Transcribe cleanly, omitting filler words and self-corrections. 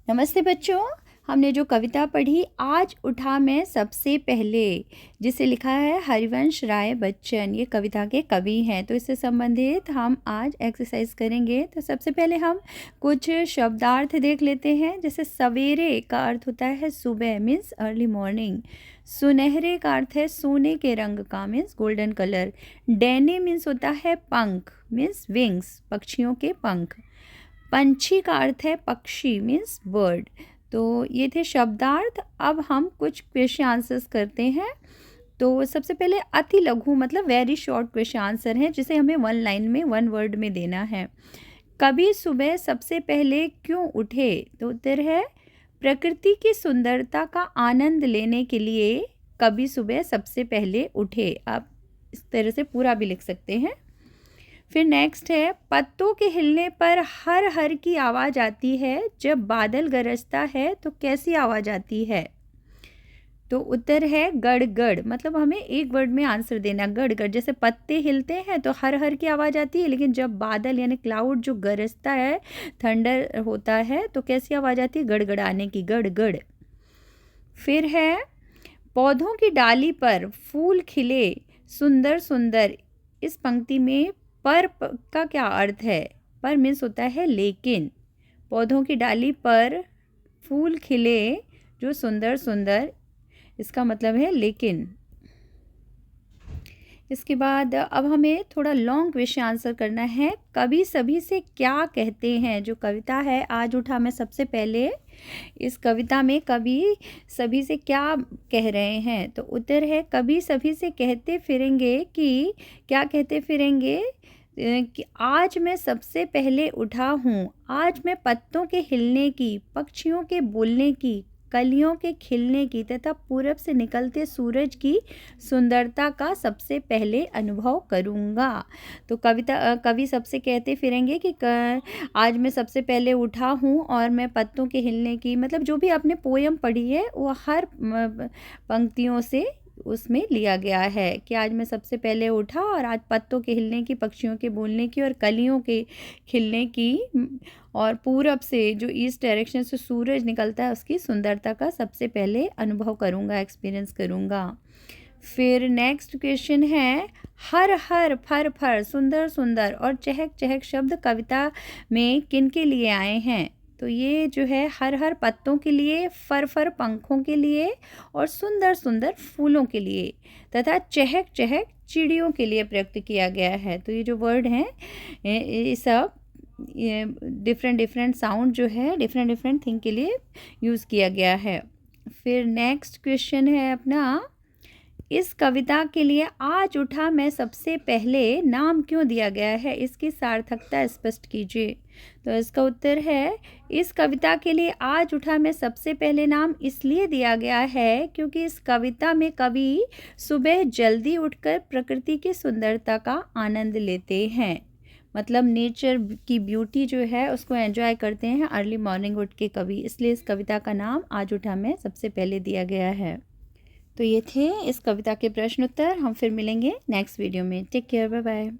नमस्ते बच्चों। हमने जो कविता पढ़ी आज उठा मैं सबसे पहले, जिसे लिखा है हरिवंश राय बच्चन, ये कविता के कवि हैं। तो इससे संबंधित हम आज एक्सरसाइज करेंगे। तो सबसे पहले हम कुछ शब्दार्थ देख लेते हैं। जैसे सवेरे का अर्थ होता है सुबह, मीन्स अर्ली मॉर्निंग। सुनहरे का अर्थ है सोने के रंग का, मीन्स गोल्डन कलर। डैने मीन्स होता है पंख, मीन्स विंग्स, पक्षियों के पंख। पंछी का अर्थ है पक्षी, मीन्स बर्ड। तो ये थे शब्दार्थ। अब हम कुछ क्वेश्चन आंसर्स करते हैं। तो सबसे पहले अति लघु मतलब वेरी शॉर्ट क्वेश्चन आंसर है, जिसे हमें वन लाइन में, वन वर्ड में देना है। कभी सुबह सबसे पहले क्यों उठे? तो उत्तर है प्रकृति की सुंदरता का आनंद लेने के लिए कभी सुबह सबसे पहले उठे। आप इस तरह से पूरा भी लिख सकते हैं। फिर नेक्स्ट है पत्तों के हिलने पर हर हर की आवाज़ आती है, जब बादल गरजता है तो कैसी आवाज़ आती है? तो उत्तर है गड़ गड़। मतलब हमें एक वर्ड में आंसर देना, गड़ गड़। जैसे पत्ते हिलते हैं तो हर हर की आवाज़ आती है, लेकिन जब बादल यानी क्लाउड जो गरजता है, थंडर होता है, तो कैसी आवाज़ आती है? गड़गड़ाने की, गड़ गड़। फिर है पौधों की डाली पर फूल खिले सुंदर सुंदर। इस पंक्ति में पर का क्या अर्थ है? पर मीन्स होता है लेकिन। पौधों की डाली पर फूल खिले जो सुंदर सुंदर, इसका मतलब है लेकिन। इसके बाद अब हमें थोड़ा लॉन्ग क्वेश्चन आंसर करना है। कभी सभी से क्या कहते हैं? जो कविता है आज उठा मैं सबसे पहले, इस कविता में कवि सभी से क्या कह रहे हैं? तो उत्तर है कभी सभी से कहते फिरेंगे कि, क्या कहते फिरेंगे? कि आज मैं सबसे पहले उठा हूँ। आज मैं पत्तों के हिलने की, पक्षियों के बोलने की, कलियों के खिलने की तथा पूरब से निकलते सूरज की सुंदरता का सबसे पहले अनुभव करूँगा। तो कवि सबसे कहते फिरेंगे कि आज मैं सबसे पहले उठा हूँ और मैं पत्तों के हिलने की, मतलब जो भी आपने पोयम पढ़ी है वो हर पंक्तियों से उसमें लिया गया है कि आज मैं सबसे पहले उठा और आज पत्तों के हिलने की, पक्षियों के बोलने की और कलियों के खिलने की, और पूरब से जो ईस्ट डायरेक्शन से सूरज निकलता है उसकी सुंदरता का सबसे पहले अनुभव करूँगा, एक्सपीरियंस करूँगा। फिर नेक्स्ट क्वेश्चन है हर हर फर फर सुंदर सुंदर और चहक चहक शब्द कविता में किन के लिए आए हैं? तो ये जो है हर हर पत्तों के लिए, फर फर पंखों के लिए और सुंदर सुंदर फूलों के लिए तथा चहक चहक चिड़ियों के लिए प्रयुक्त किया गया है। तो ये जो वर्ड हैं ये सब डिफरेंट डिफरेंट साउंड जो है डिफरेंट डिफरेंट थिंग के लिए यूज़ किया गया है। फिर नेक्स्ट क्वेश्चन है अपना, इस कविता के लिए आज उठा मैं सबसे पहले नाम क्यों दिया गया है? इसकी सार्थकता स्पष्ट कीजिए। तो इसका उत्तर है इस कविता के लिए आज उठा मैं सबसे पहले नाम इसलिए दिया गया है क्योंकि इस कविता में कवि सुबह जल्दी उठकर प्रकृति की सुंदरता का आनंद लेते हैं। मतलब नेचर की ब्यूटी जो है उसको एंजॉय करते हैं अर्ली मॉर्निंग उठ के कवि, इसलिए इस कविता का नाम आज उठा मैं सबसे पहले दिया गया है। तो ये थे इस कविता के प्रश्न उत्तर। हम फिर मिलेंगे नेक्स्ट वीडियो में। Take care, bye bye.